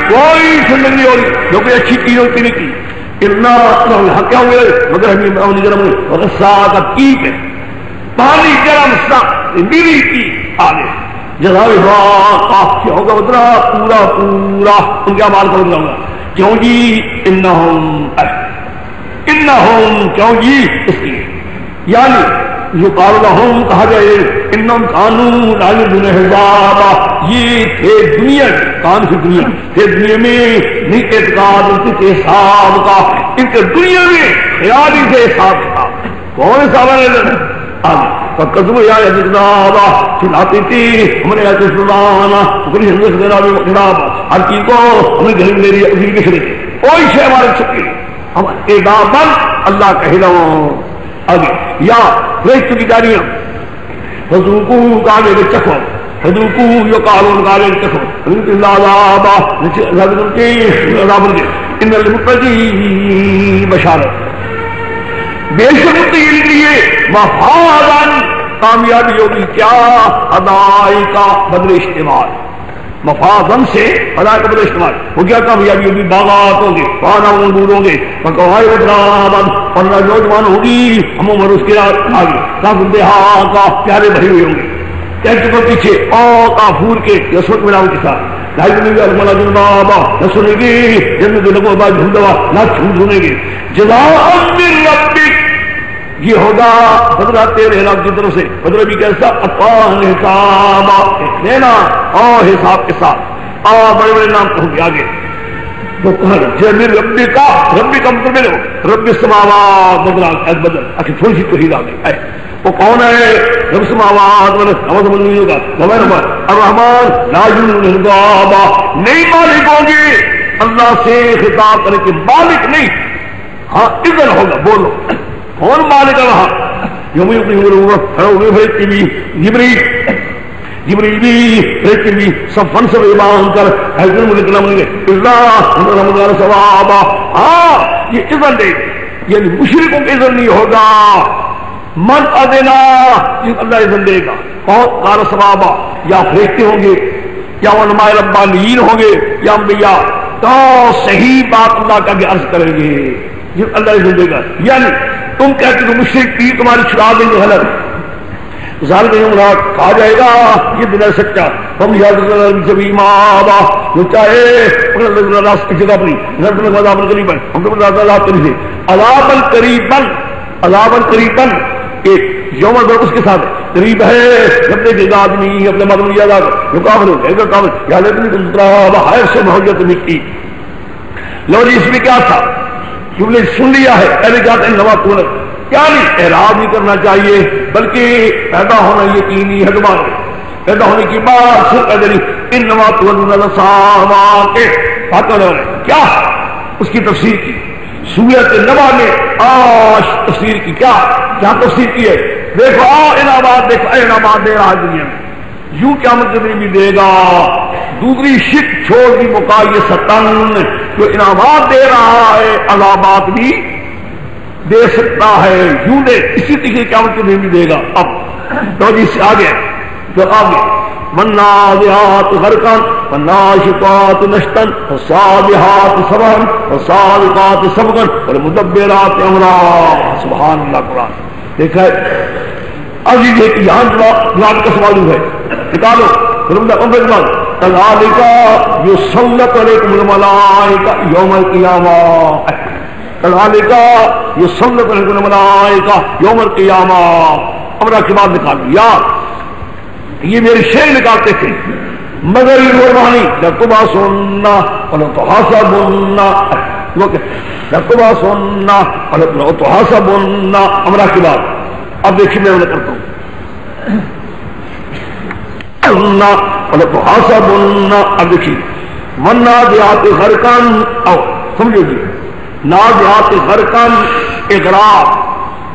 کوئی ٹھنڈک نہیں ہوگی جو کوئی اچھی چیز ہوتی نہیں کی کیا ہوئے مگر ہمیں گرم ہوئے ساتھ ٹھیک ہے پانی گرم ساتھ میری کی. آگے جزائے کیا ہوگا اتنا پورا پورا ان کا مال کو ہوگا. کیوں جی انہم کیوں جی اس لیے یعنی جو قال لہم کہا جائے انہم کانوا لا یرجون حسابا یہ تھے دنیا کان کی دنیا تھے دنیا میں نہیں اعتقاد ان کے حساب کا، ان کے دنیا میں خیالی سے حساب تھا. کون حساب ہے؟ فقدم یا جنابا چلاتی تھی ہم نے ایسے سنانا پوری ہندوستان جناب جناب ہر چیز کو ہم نے گھر میری اپنی کے چھڑے کوئی شے ہمارے چھپی ہم اعدامن اللہ کہنا. آگے یا ریت کی جاریاں حضوکو کالے چکھو حضوکو یو کالون کالے چکھو اللہ عذابا رضا کے عذاب کے ان المتقین بشارت بے شک متقین کے لیے مفازن کامیابی ہوگی. کیا؟ ادائی کا بدل استعمال مفازن سے ادائی کا بدل استعمال وہ کیا کامیابی ہوگی؟ باغات ہوں گے، پانا انگور ہوں گے، پکوائے ودرابن اور نوجوان ہوگی ہم عمر اس کے آگے کافر دیہا کا پیارے بھائی ہوئے ہوں گے. ٹیکٹ پر پیچھے او کافور کے یسوٹ ملاؤ کے ساتھ لائی میں الملا جنبابا نہ سنے گی جنت لگو با جھوندوا نہ چھوٹ سنے گی. جزاء من ربک یہ ہوگا بدلہ تیرے رب کی طرف سے. بدلہ بھی کیسا؟ اپان حسابا لینا اور حساب کے ساتھ اور بڑے بڑے نام ہوں گے. آگے وہ کہا جب ربی کا مطلب رب السماوات بدل اچھا تھوڑی سی توحید آ گئی. وہ کون ہے؟ رب السماوات سمجھ نہیں ہوگا الرحمن لا یلغابا نہیں مالک ہوں گے اللہ سے خطاب کرے کہ مالک نہیں. ہاں اذن ہوگا بولو کون مالک ہے وہاں؟ جبریل بھی سب فن سے ایمان کر ثوابا. ہاں یہ اذن دے یعنی مشرکوں کو اذن نہیں ہوگا. من ادنا اللہ اذن دے گا. کون؟ قال ثوابا یا فرشتے ہوں گے یا علماء ربانیین ہوں گے یا انبیاء تو صحیح بات اللہ کا کہ عرض کریں گے جب اللہ اذن دے گا. یعنی تم کہتے ہو مشرک کی تمہاری چھڑا دیں گے غلط ظالم مراد کہا جائے گا یہ دل ہے سچا. ہم یاد سبھی ماں جو چاہے جگہ پر ہم تو عذاباً قریباً ایک یوم اس کے ساتھ قریب ہے اپنے کے آدمی اپنے مدنی یاد رکاوٹ ہو جائے گا کام یاد سے محبت مٹی. لو جی اس میں کیا تھا تم نے سن لیا ہے پہلے کیا تھا نوا پورت کیا نہیں اعراض نہیں کرنا چاہیے بلکہ پیدا ہونا یقینی ہے. تمہارے پیدا ہونے کی بات صرف پیدا نہیں ان نوا کیا اس کی تفسیر کی سورۃ نبأ میں آج تفسیر کی کیا تفسیر کی ہے. دیکھو انعامات دیکھو انعامات دے رہا ہے دنیا میں یوں قیامت کے دن بھی دے گا. دوسری شک چھوڑ دی مکا یہ ستن جو انعامات دے رہا ہے عذابات بھی دے سکتا ہے یوں دے اسی طریقے قیامت کے دن بھی دے گا. اب تو جی سے آگے جو آگے والنازعات غرقا والناشطات نشطا والصابحات سبحا والسابقات سبقا والمدبرات امرا. سبحان اللہ. قرآن دیکھا ہے. اب یہ یہاں جواب کا سوال ہے نکالو كذلك يسلط عليكم الملائكة يوم القيامة كذلك يسلط عليكم الملائكة يوم القيامة. امرا کے بعد نکالو یار یہ میرے شعر نکالتے تھے مگر قربانی لتبعثن ولتحاسبن لتبعثن ولتحاسبن. امرا کے بعد اب دیکھیے میں انہیں کرتا ہوں اب دیکھیے والنازعات غرقا او سمجھو جی نازعات غرقا اغراق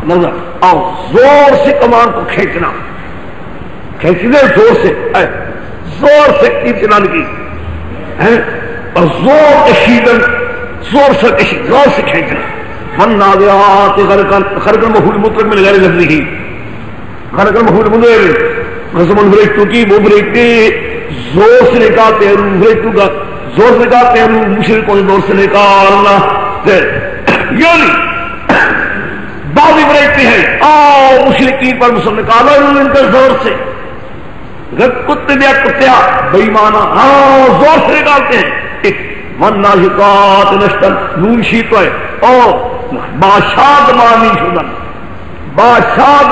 نظر او زور سے کمان کو کھینچنا زور سے چلانے کی اور زور کشیدن زور سے کھینچنا. والنازعات غرقا غرقا مفعول مطلق من غیر لفظه غرقا مفعول مطلق رسم بریکتو کی وہ بریکتے زور سے نکالتے ہیں بریکتو کا زور سے نکالتے ہیں مشرکوں نے زور سے نکالنا یعنی بعضی بریکتے ہیں آؤ مشرکین پر مسلم نکالا انہوں نے زور سے کتے دیا کتیا بےمانا ہاں زور سے نکالتے ہیں. والناشطات نشطا نون شیط ہے اور باشاد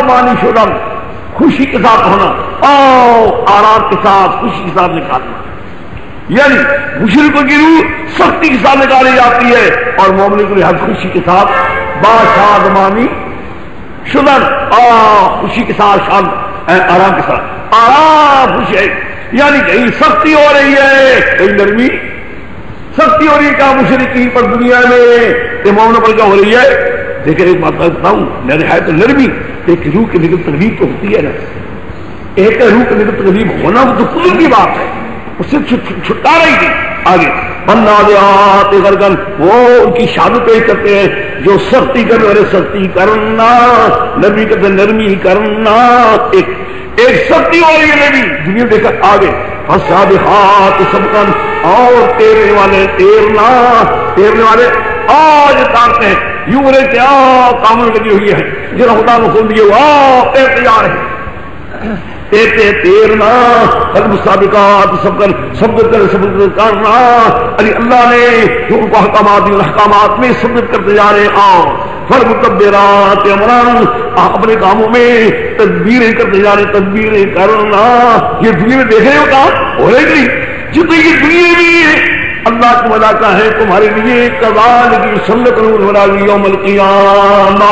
مانی شدن خوشی کے ساتھ ہونا آرام کے ساتھ خوشی کے ساتھ نکالنا. یعنی مشرکوں کی روح سختی کے ساتھ نکالی جاتی ہے اور مومنوں کی ہر خوشی کے ساتھ باشاد مانی شدن خوشی کے ساتھ آرام کے ساتھ آرام خوشی ہے. یعنی کہیں سختی ہو رہی ہے کہیں نرمی سختی ہو رہی ہے کیا مشرکین پر دنیا میں مومنوں پر کیا ہو رہی ہے. دیکھیں ایک بات بتاؤں میرے ہے تو نرمی ایک روح کے نگل تقریب تو ہوتی ہے نا ایک روح کے نگل تقریب ہونا وہ تو خود کی بات ہے اس سے چھٹکارا ہی نہیں. آگے والنازعات غرقا وہ ان کی شان پیش کرتے ہیں جو سختی کرنے والے سختی کرنا نرمی کرتے نرمی کرنا. ایک سختی ہو رہی ہے نبی دنیا دیکھا. آگے فالسابقات سبقا اور تیرنے والے آج تارتے ہیں یوں بولے کہ کامن لگی ہوئی ہے جنہوں خدا کو کھول دیے تیار ہے تیرنا المسابقات سب کرنا. علی اللہ نے جو ان کو احکامات میں ثبت کرتے جا رہے ہیں فالمدبرات امرا اپنے کاموں میں تدبیریں کرتے جا رہے تدبیریں کرنا. یہ دنیا میں دیکھ رہے ہو کام ہو رہے نہیں جتنے یہ دنیا میں اللہ کے ملائکہ ہیں تمہارے لیے کذالک یسلط العلی یوم القیامہ،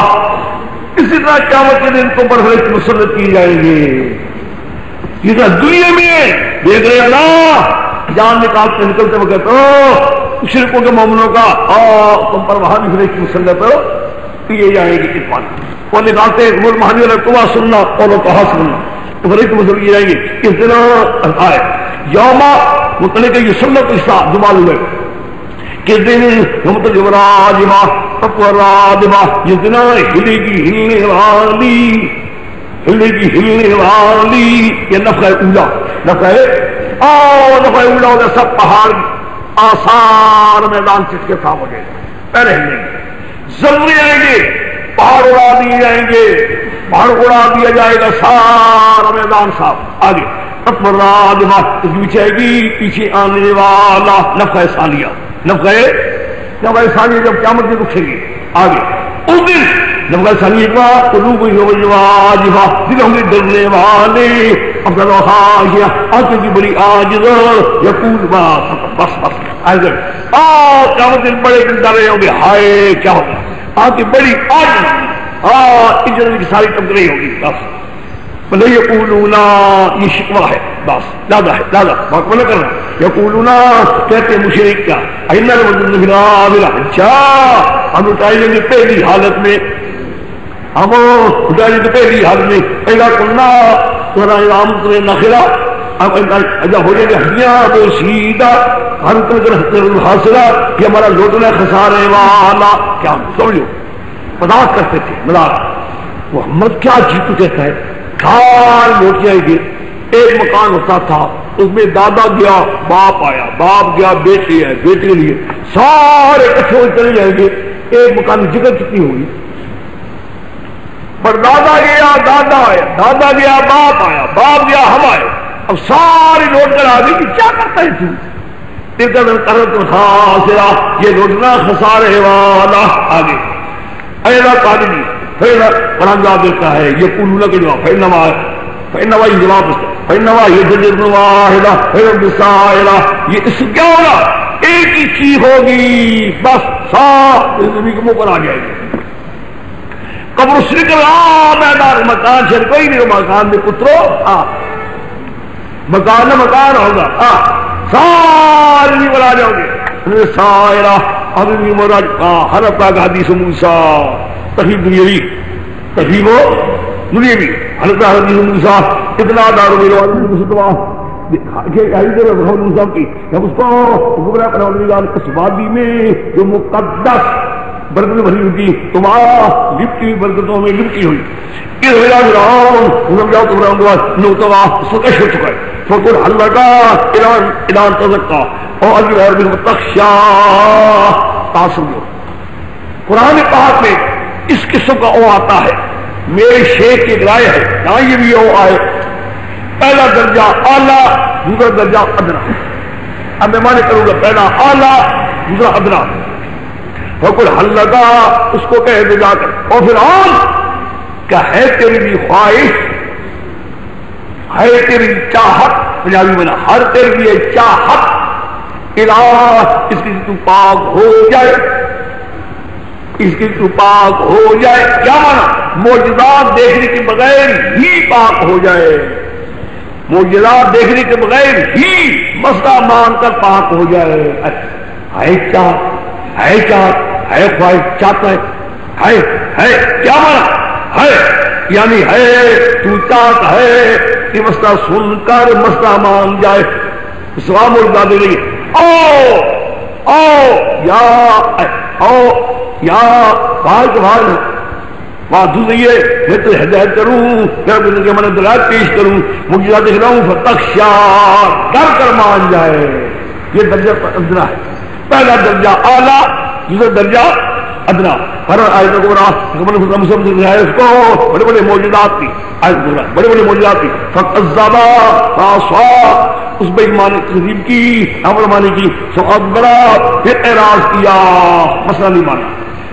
اسی طرح قیامت کے دن تم پر فرشتے مسلط کیے جائیں گے. یہ دنیا میں دیکھ رہے اللہ جان نکالتے نکلتے وقت مشرکوں کے مومنوں کا تم پر وہاں بھی فرشتے مسلط کیے جائیں گے. اطمینان وہ نکالتے مہانی والا تمہا سننا اور کہا سننا تو فرشتے مسلط کیے جائیں گے. اس دن آئے یوما مطلق یسلط الساعة زبان ہوئے کس دن مطلق راجمہ تقورادمہ جس دن ہلے گی ہلنے والی ہلے گی ہلنے والی. یہ نفخہ اولا نفخہ اولا ہوگا. سب پہاڑ آثار میدان چٹ کے صاف ہو جائے گا. پہلے ہلیں گے ضروری آئیں گے پہاڑ اڑا دیے جائیں گے پہاڑ اڑا دیا جائے گا سارا میدان صاف. آگے پیچھے گی پیچھے آنے والا نفخہ ثانیہ نفخہ ثانیہ جب قیامت میں اٹھے گی. آگے اس دن نفخہ ثانیہ کا قلوب واجفہ دل ہوں گے ڈرنے والے آنکھوں کی بڑی عاجز یقول بس قیامت دن بڑے دن ڈر رہے ہوں گے ہائے کیا ہوگا آنکھیں بڑی عاجز اجر کی ساری ٹمک رہی ہوگی. بس بھلے یقولونا یہ شکوہ ہے بس لادہ ہے لادہ مکمل کرنا. یقولونا کہتے مشرک کیا اینا لمدن فی الآخرہ اچھا ہم اٹھائیں گے پہلی حالت میں ہم اٹھائیں گے پہلی حالت میں پہلا کرنا تمہارا امام تمہیں نخرہ اجا ہو جائے گے ہڈیاں تو سیدھا ہم تمہیں حاصلہ یہ ہمارا لوٹنا خسارے والا. کیا سمجھو مذاق کرتے تھے مذاق. محمد کیا جیتو کہتا ہے کار لوٹ جائیں گے. ایک مکان ہوتا تھا اس میں دادا گیا باپ آیا باپ گیا بیٹی ہے بیٹی کے لیے سارے اکٹھے ہو چلے جائیں گے. ایک مکان میں جگہ کتنی ہوگی پر دادا گیا دادا آیا دادا گیا باپ آیا باپ گیا ہم آئے. اب سارے لوٹ کر آ گئی کہ کیا کرتا ہے تو یہ لوٹنا خسارے والا. آگے ایلا قادمی پھر قرآن جواب دیتا ہے یہ قولونا کے جواب فإنما یہ جواب فإنما یہ جلد واحدہ فإنما بسائلہ. یہ اس کیا ہوگا ایک ہی چیز ہوگی بس صاف زمین کے منہ پر آ جائے گی. قبر شرک میدان مکان شر کوئی نہیں مکان میں پترو مکان مکان ہوگا ساری نہیں بنا جاؤ گے. سائلہ ابھی مراد حضرت کا حدیث موسیٰ تحیب دنیاوی تحیب دنیاوی حضرت حدیث موسیٰ اتنا دارو میرے والد مصطفیٰ رحمہ موسیٰ کی جب اس کو گمراہ کرنے والے جان اس وادی میں جو مقدس برکت بھری ہوئی تمہارا لپٹی برکتوں میں لپٹی ہوئی اس وجہ سے جاؤ تمہارا نوتوا سکش ہو چکا ہے. فقل اللہ کا اعلان تذکا اور علی اور بن تخشا تاثر. قرآن پاک میں اس قسم کا او آتا ہے. میرے شیخ کی رائے ہے یہاں یہ بھی او آئے پہلا درجہ اعلیٰ دوسرا درجہ ادنا. اب میں مانے کروں گا پہلا اعلیٰ دوسرا ادنا. فقل اللہ کا اس کو کہہ دے جا کر اور پھر کیا ہے تیری بھی خواہش ہے تیری چاہت پنجابی بنا ہر تیری بھی چاہت الہ اس کی تو پاک ہو جائے اس کی تو پاک ہو جائے. کیا مانا معجزات دیکھنے کے بغیر ہی پاک ہو جائے معجزات دیکھنے کے بغیر ہی مسئلہ مان کر پاک ہو جائے. ہے چاہت ہے چاہت ہے خواہش چاہتا ہے کیا مانا ہے یعنی ہے تو چاہت ہے کہ مسئلہ سن کر مسئلہ مان جائے. سوام اور دے رہی یا بھائی کے بھائی وہاں دوسری میں تو ہدایت کروں میں دلائل پیش کروں مجھے دیکھ رہا ہوں فتخشا ڈر کر مان جائے. یہ درجہ ادنا ہے. پہلا درجہ اعلیٰ دوسرا درجہ ادنا. ہر آیت کو اس کو بڑے بڑے معجزات کی بڑے بڑے معجزات کی فکذبا فعصا اس بے ایمان تکذیب کی عمل مانی کی فاکبرا پھر اعراض کیا مسئلہ نہیں مانا.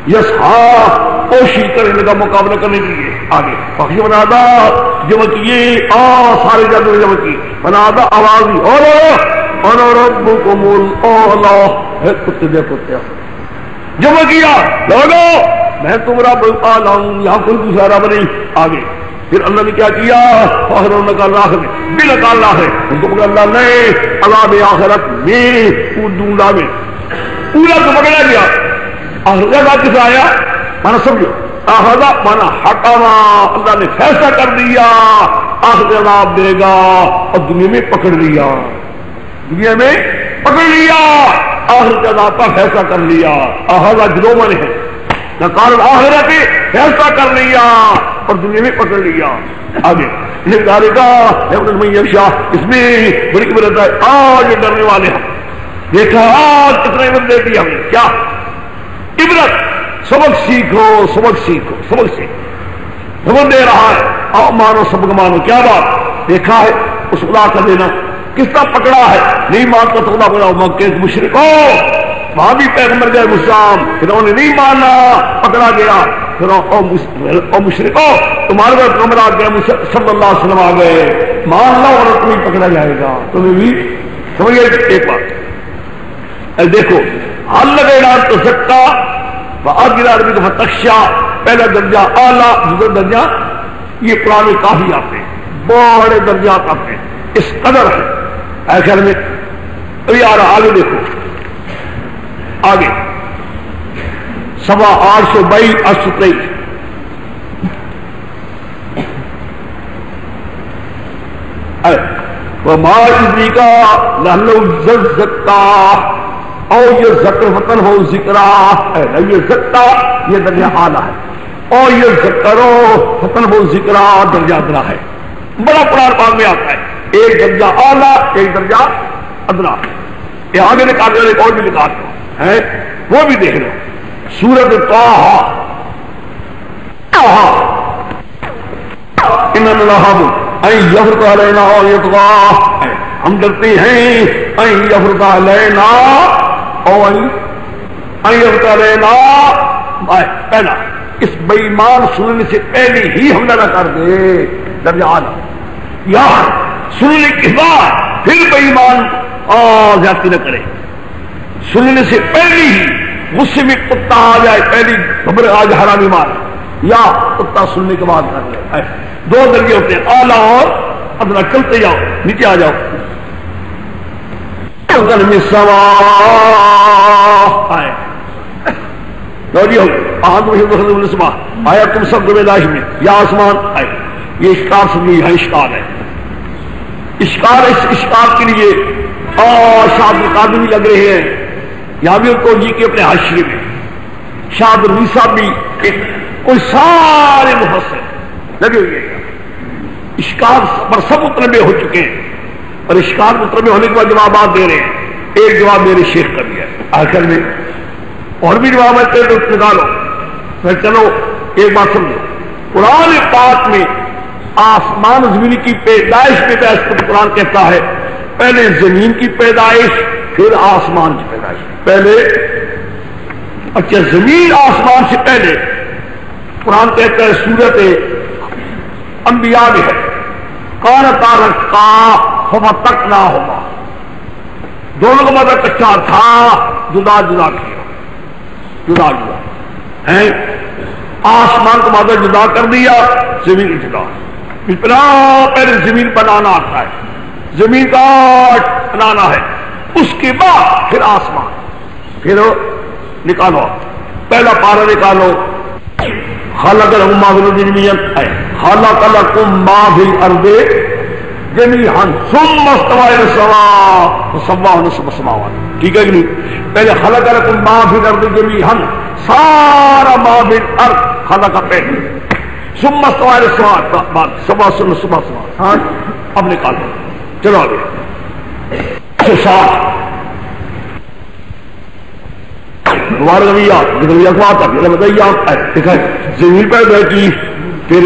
یسعا کوشش کرنے کا مقابلہ کرنے کے لیے آگے فخش بنادا جمع کیے سارے جادو جمع کی بنادا آواز دی اور انا ربکم الاعلی، کتے دے کتے جمع کیا لوگو میں تمہارا رب اعلی ہوں، یہاں کوئی دوسرا رب نہیں. آگے پھر اللہ نے کیا کیا؟ فاخرون کا اللہ ہے بلا کا اللہ ہے، ان کو پکڑ اللہ نہیں عذاب آخرت میں دونڈا میں پورا تو پکڑا گیا. آخرت کا کس آیا مانا سمجھو، آخرت مانا حکما، اللہ نے فیصلہ کر دیا آخرت عذاب دے گا، اور دنیا میں پکڑ لیا، دنیا میں پکڑ لیا، آخرت عذاب کا فیصلہ کر لیا. آخرت جلو من ہے نہ کارن آخرت فیصلہ کر لیا اور دنیا میں پکڑ لیا. آگے نگارے کا اس میں بڑی عبرت ہے. آج ڈرنے والے ہم دیکھا آج کتنا عبرت دے دی ہم نے، کیا عبرت؟ سبق سیکھو سبق سیکھو سبق سیکھو، سبق دے رہا ہے، آؤ مانو سبق مانو. کیا بات دیکھا ہے اس خدا کا دینا کس طرح پکڑا ہے، نہیں مانتا تو خدا بڑا مکے مشرکو، وہاں بھی پیغمبر گئے مسلم، پھر انہوں نے نہیں مانا پکڑا گیا. پھر او مشرکو تمہارے پاس پیغمبر آ گئے صلی اللہ علیہ وسلم آ گئے، مان لو اور تمہیں پکڑا جائے گا. تمہیں بھی سمجھ گئے ایک بات. دیکھو حل لگے تو سکتا آگے آدمی کا فتخشا، پہلا درجہ اعلیٰ، دوسرا درجہ، یہ قرآن میں کافی آتے ہیں، بڑے درجات آتے ہیں، اس قدر ہے. ایسے میں ابھی آ رہا، آگے دیکھو آگے 822 823 وما يدريك لعله يزكى او يذكر فتن ہو ذکرا، یہ زکا یہ درجہ اعلیٰ ہے، اور یہ ذکرو فتن ہو ذکرا درجہ ادنا ہے. بڑا قرآن پاک میں آتا ہے، ایک درجہ اعلیٰ ایک درجہ ادنا. یہ آگے نکال ایک اور بھی نکال ہے، وہ بھی دیکھ لو. سورۃ طٰہٰ ان اللہ ان یفرط علینا اور یطغی، ہم ڈرتے ہیں ان یفرط علینا اور ان یفرط علینا. پہلا اس بے ایمان سننے سے پہلے ہی حملہ نہ کر دے، درجہ اعلیٰ، یا سننے کے بعد پھر بے ایمان زیادتی نہ کرے. سننے سے پہلے ہی غصے میں کتا آ جائے، پہلی خبر آج حرامی مار، یا کتا سننے کے بعد کر لے. دو درجے ہوتے ہیں اعلیٰ اور ادنا. چلتے جاؤ نیچے آ جاؤ. آیا تم سب لاش میں یا آسمان آئے. یہ اشکار سمجھ ہے، اشکار ہے، اشکار. اس اشکار کے لیے شاہد القادری بھی لگ رہے ہیں، یہاں بھی ان کو جی کے اپنے حاشیے میں شاہد الوی صاحب بھی کوئی سارے مفسر لگے ہوئے ہیں. اشکار پر سب متنبع ہو چکے ہیں، اور اشکار متنبع ہونے کے بعد جوابات دے رہے ہیں. ایک جواب میرے شیخ کا بھی ہے آخر میں، اور بھی جواب ہے تو نکالو. میں چلو ایک بات سمجھو، قرآن پاک میں آسمان زمین کی پیدائش پہ بحث کو قرآن کہتا ہے پہلے زمین کی پیدائش پھر آسمان کی پیدائش. پہلے اچھا زمین آسمان سے پہلے قرآن کہتا ہے سورت انبیاء میں ہے کان تارک کا ففتقناہما، دونوں کا مطلب کچا تھا، جدا جدا کیا، جدا جدا ہے. آسمان کا مطلب جدا کر دیا، زمین جدا. پہلے زمین بنانا آتا ہے، زمین کا بنانا ہے، اس کے بعد پھر آسمان. پھر نکالو پہلا پارا نکالو. خلق لکم ما فی الارض جميعا، خلق لکم ما فی الارض جميعا ثم استوى الى السماء فسواهن سبع سماوات. ٹھیک ہے کہ نہیں؟ پہلے خلق لکم ما فی الارض جميعا، سارا ما فی الارض خلق پہلے، ثم استوى الى السماء بعد سبع سماوات. ہاں اب نکالو. چلو آگے. ہمارے رویات بتائیے. زمین پیدا کی، پھر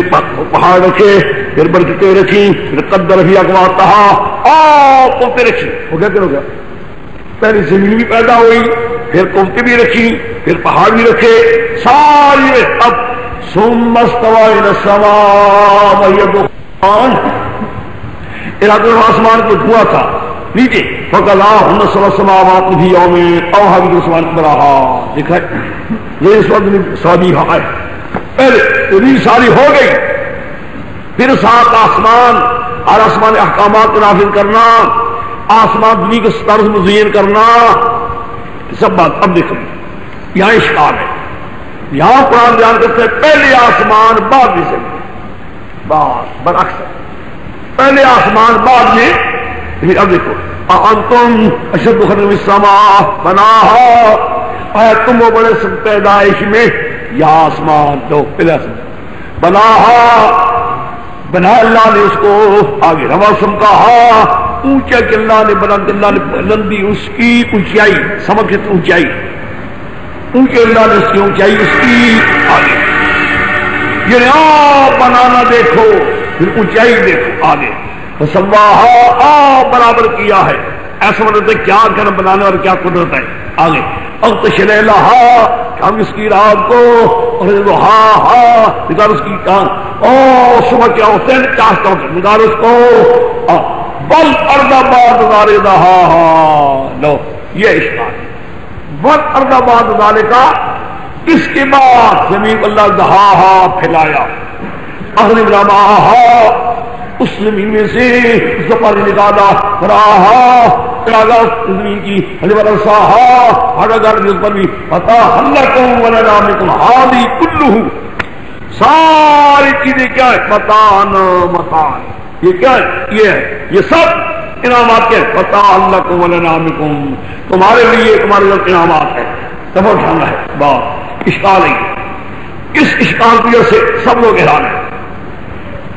پہاڑ رکھے، پھر برکتیں رکھی، پھر قدر بھی اقوات قوتیں رکھی. ہو گیا؟ ہو گیا. پہلے زمین بھی پیدا ہوئی، پھر قوتیں بھی رکھی، پھر پہاڑ بھی رکھے، ساری. اب ثم استوى الى السماء وهي دخان، ارادہ آسمان کو دھواں تھا نیچے، فَقَضَاهُنَّ سَبْعَ سَمَاوَاتٍ فِي يَوْمٍ أَوْحَىٰ بِالْأَسْمَانِ بَرَاهَا. دیکھا یہ اس وقت سادی ہے. پہلے یہ ساری ہو گئی، پھر سات آسمان، ہر آسمان احکامات کو نافذ کرنا، آسمان دنیا کو طرز مزین کرنا، سب بات. اب دیکھو یہاں اشکال ہے. یہاں قرآن بیان کرتے ہیں پہلے آسمان بعد میں سے، بعد برعکس پہلے آسمان بعد میں. اب دیکھو انتم اشد خلقا من السماء بناها، تم وہ بڑے پیدائش میں یا آسمان دو پہلے آسمان بناها، بنا اللہ نے اس کو. آگے روا سمکاها، اونچا کہ اللہ نے بلند، اللہ نے بلندی اس کی اونچائی، سمجھ سے اونچائی اونچے، اللہ نے اس کی اونچائی اس کی. آگے یہ آپ بنانا دیکھو، پھر اونچائی دیکھو. آگے فسواها، برابر کیا ہے. ایسا مطلب کیا کرنا بنانے اور کیا قدرت ہے. آگے اغطش لیلها، ہم اس کی رات کو، اور ضحاها، نگار اس کی کان، اور صبح کیا ہوتے ہیں چاہتا ہوں نگار اس کو. بل ارض بعد ذالکها، لو یہ اشکال ہے. بل ارض بعد ذالکا، اس کے بعد زمین اللہ دہاها پھیلایا، اخرج ماءها، اس زمین میں سے اس کا پانی نکالا، راہا زمین کی برساہا، ہر گھر جس پر بھی فتحلکم ولنعمکم، ہادی کلہ، ساری چیزیں کیا ہے؟ متان متان. یہ کیا ہے؟ یہ سب انعامات کیا ہے؟ فتحلکم ولنعمکم، تمہارے لیے تمہارے لیے انعامات ہے. دفعہ اٹھانا ہے. بات اشکال ہے. اس اشکال کی وجہ سے سب لوگ حیران ہیں.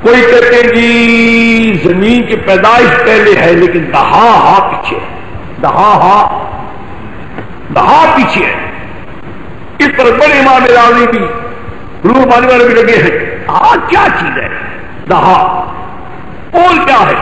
کوئی کہتے ہیں جی زمین کی پیدائش پہلے ہے لیکن دہا پیچھے ہے، دہا پیچھے ہے. اس پر بڑے امام راضی بھی روح مانے والے بھی لگے ہیں. کیا چیز ہے دہا؟ قول کیا ہے؟